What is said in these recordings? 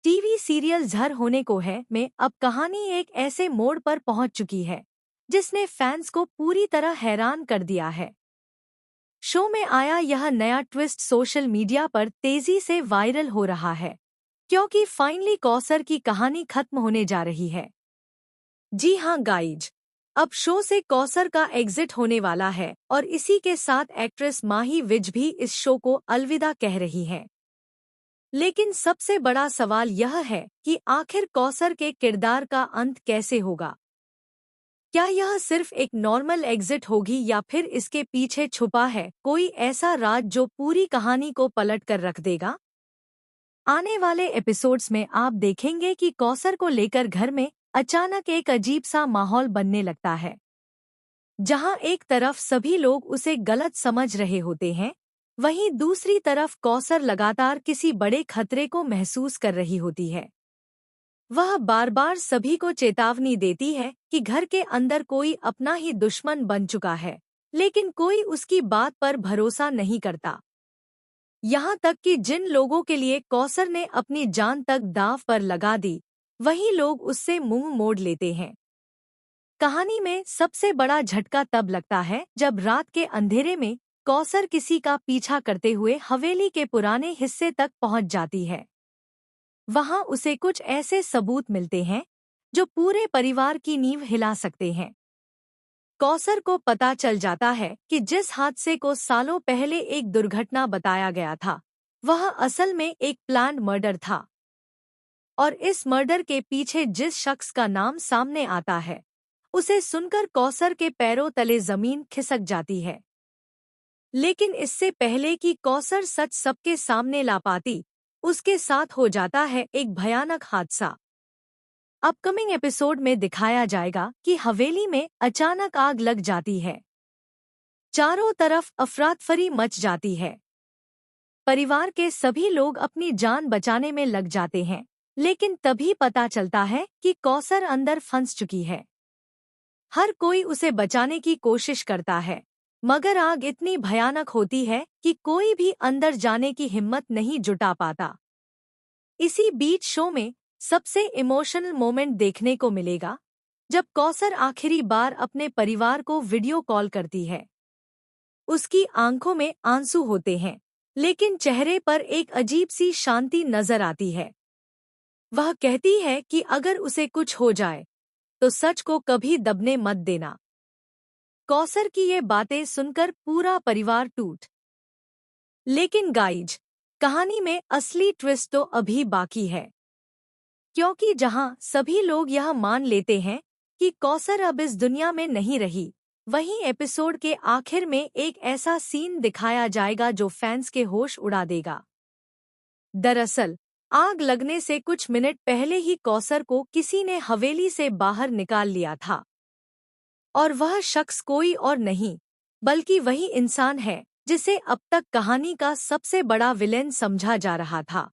TV serial झर होने को है में अब कहानी एक ऐसे मोड़ पर पहुंच चुकी है जिसने फैंस को पूरी तरह हैरान कर दिया है। शो में आया यह नया ट्विस्ट सोशल मीडिया पर तेजी से वायरल हो रहा है क्योंकि फाइनली कौसर की कहानी खत्म होने जा रही है। जी हां गाइज, अब शो से कौसर का एग्जिट होने वाला है और इसी के साथ एक्ट्रेस माही विज भी इस शो को अलविदा कह रही हैं। लेकिन सबसे बड़ा सवाल यह है कि आखिर कौसर के किरदार का अंत कैसे होगा। क्या यह सिर्फ एक नॉर्मल एग्जिट होगी या फिर इसके पीछे छुपा है कोई ऐसा राज जो पूरी कहानी को पलट कर रख देगा। आने वाले एपिसोड्स में आप देखेंगे कि कौसर को लेकर घर में अचानक एक अजीब सा माहौल बनने लगता है, जहां एक तरफ सभी लोग उसे गलत समझ रहे होते हैं, वहीं दूसरी तरफ कौसर लगातार किसी बड़े खतरे को महसूस कर रही होती है। वह बार बार सभी को चेतावनी देती है कि घर के अंदर कोई अपना ही दुश्मन बन चुका है, लेकिन कोई उसकी बात पर भरोसा नहीं करता। यहाँ तक कि जिन लोगों के लिए कौसर ने अपनी जान तक दांव पर लगा दी, वही लोग उससे मुंह मोड़ लेते हैं। कहानी में सबसे बड़ा झटका तब लगता है जब रात के अंधेरे में कौसर किसी का पीछा करते हुए हवेली के पुराने हिस्से तक पहुंच जाती है। वहां उसे कुछ ऐसे सबूत मिलते हैं जो पूरे परिवार की नींव हिला सकते हैं। कौसर को पता चल जाता है कि जिस हादसे को सालों पहले एक दुर्घटना बताया गया था, वह असल में एक प्लान्ड मर्डर था। और इस मर्डर के पीछे जिस शख्स का नाम सामने आता है, उसे सुनकर कौसर के पैरों तले जमीन खिसक जाती है। लेकिन इससे पहले कि कौसर सच सबके सामने ला पाती, उसके साथ हो जाता है एक भयानक हादसा। अपकमिंग एपिसोड में दिखाया जाएगा कि हवेली में अचानक आग लग जाती है। चारों तरफ अफरातफरी मच जाती है। परिवार के सभी लोग अपनी जान बचाने में लग जाते हैं, लेकिन तभी पता चलता है कि कौसर अंदर फंस चुकी है। हर कोई उसे बचाने की कोशिश करता है, मगर आग इतनी भयानक होती है कि कोई भी अंदर जाने की हिम्मत नहीं जुटा पाता। इसी बीच शो में सबसे इमोशनल मोमेंट देखने को मिलेगा जब कौसर आखिरी बार अपने परिवार को वीडियो कॉल करती है। उसकी आंखों में आंसू होते हैं, लेकिन चेहरे पर एक अजीब सी शांति नजर आती है। वह कहती है कि अगर उसे कुछ हो जाए तो सच को कभी दबने मत देना। कौसर की ये बातें सुनकर पूरा परिवार टूट। लेकिन गाइज, कहानी में असली ट्विस्ट तो अभी बाकी है, क्योंकि जहां सभी लोग यह मान लेते हैं कि कौसर अब इस दुनिया में नहीं रही, वहीं एपिसोड के आखिर में एक ऐसा सीन दिखाया जाएगा जो फैंस के होश उड़ा देगा। दरअसल आग लगने से कुछ मिनट पहले ही कौसर को किसी ने हवेली से बाहर निकाल लिया था, और वह शख्स कोई और नहीं बल्कि वही इंसान है जिसे अब तक कहानी का सबसे बड़ा विलेन समझा जा रहा था।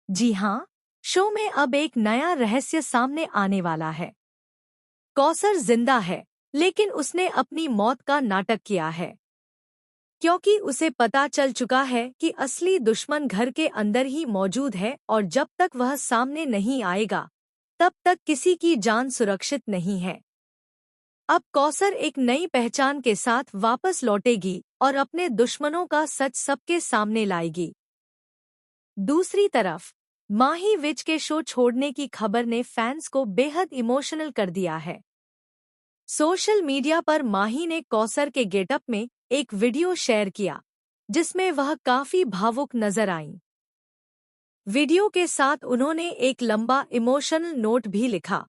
जी हाँ, शो में अब एक नया रहस्य सामने आने वाला है। कौसर जिंदा है, लेकिन उसने अपनी मौत का नाटक किया है, क्योंकि उसे पता चल चुका है कि असली दुश्मन घर के अंदर ही मौजूद है और जब तक वह सामने नहीं आएगा, तब तक किसी की जान सुरक्षित नहीं है। अब कौसर एक नई पहचान के साथ वापस लौटेगी और अपने दुश्मनों का सच सबके सामने लाएगी। दूसरी तरफ माही विज के शो छोड़ने की खबर ने फैंस को बेहद इमोशनल कर दिया है। सोशल मीडिया पर माही ने कौसर के गेटअप में एक वीडियो शेयर किया, जिसमें वह काफी भावुक नजर आईं। वीडियो के साथ उन्होंने एक लंबा इमोशनल नोट भी लिखा।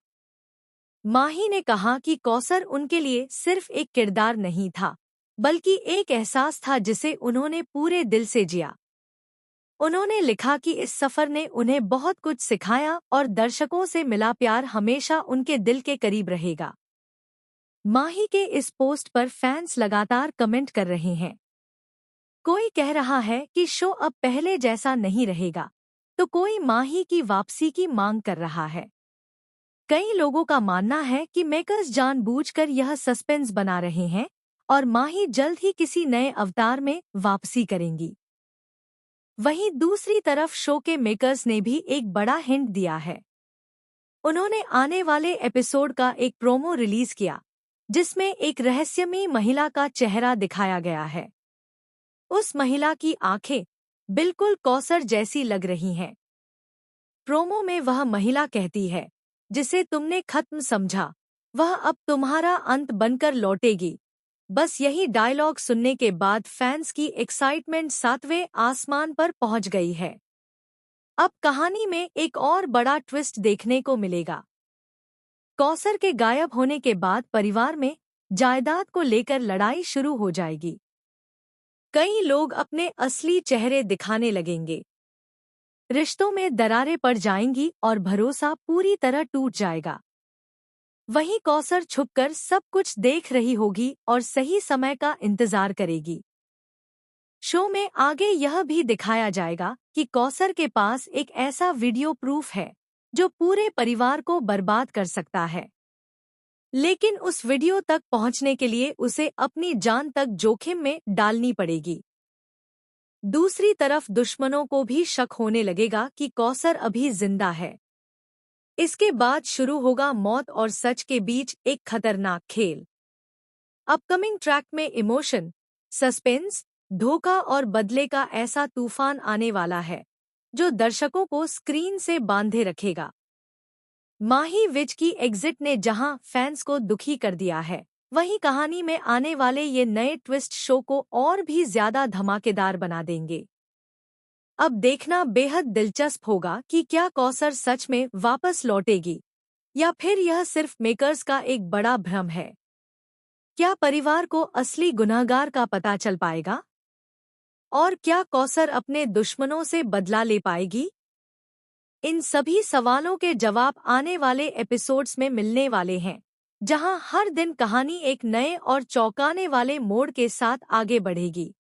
माही ने कहा कि कौसर उनके लिए सिर्फ एक किरदार नहीं था, बल्कि एक एहसास था जिसे उन्होंने पूरे दिल से जिया। उन्होंने लिखा कि इस सफर ने उन्हें बहुत कुछ सिखाया और दर्शकों से मिला प्यार हमेशा उनके दिल के करीब रहेगा। माही के इस पोस्ट पर फैंस लगातार कमेंट कर रहे हैं। कोई कह रहा है कि शो अब पहले जैसा नहीं रहेगा, तो कोई माही की वापसी की मांग कर रहा है। कई लोगों का मानना है कि मेकर्स जानबूझकर यह सस्पेंस बना रहे हैं और माही जल्द ही किसी नए अवतार में वापसी करेंगी। वहीं दूसरी तरफ शो के मेकर्स ने भी एक बड़ा हिंट दिया है। उन्होंने आने वाले एपिसोड का एक प्रोमो रिलीज किया, जिसमें एक रहस्यमयी महिला का चेहरा दिखाया गया है। उस महिला की आंखें बिल्कुल कौसर जैसी लग रही हैं। प्रोमो में वह महिला कहती है, जिसे तुमने खत्म समझा, वह अब तुम्हारा अंत बनकर लौटेगी। बस यही डायलॉग सुनने के बाद फैंस की एक्साइटमेंट 7वें आसमान पर पहुंच गई है। अब कहानी में एक और बड़ा ट्विस्ट देखने को मिलेगा। कौसर के गायब होने के बाद परिवार में जायदाद को लेकर लड़ाई शुरू हो जाएगी। कई लोग अपने असली चेहरे दिखाने लगेंगे। रिश्तों में दरारें पड़ जाएंगी और भरोसा पूरी तरह टूट जाएगा। वहीं कौसर छुपकर सब कुछ देख रही होगी और सही समय का इंतजार करेगी। शो में आगे यह भी दिखाया जाएगा कि कौसर के पास एक ऐसा वीडियो प्रूफ है जो पूरे परिवार को बर्बाद कर सकता है, लेकिन उस वीडियो तक पहुंचने के लिए उसे अपनी जान तक जोखिम में डालनी पड़ेगी। दूसरी तरफ दुश्मनों को भी शक होने लगेगा कि कौसर अभी जिंदा है। इसके बाद शुरू होगा मौत और सच के बीच एक खतरनाक खेल। अपकमिंग ट्रैक में इमोशन, सस्पेंस, धोखा और बदले का ऐसा तूफान आने वाला है जो दर्शकों को स्क्रीन से बांधे रखेगा। माही विज की एग्जिट ने जहां फैंस को दुखी कर दिया है, वहीं कहानी में आने वाले ये नए ट्विस्ट शो को और भी ज्यादा धमाकेदार बना देंगे। अब देखना बेहद दिलचस्प होगा कि क्या कौसर सच में वापस लौटेगी या फिर यह सिर्फ मेकर्स का एक बड़ा भ्रम है। क्या परिवार को असली गुनहगार का पता चल पाएगा? और क्या कौसर अपने दुश्मनों से बदला ले पाएगी? इन सभी सवालों के जवाब आने वाले एपिसोड्स में मिलने वाले हैं, जहां हर दिन कहानी एक नए और चौंकाने वाले मोड़ के साथ आगे बढ़ेगी।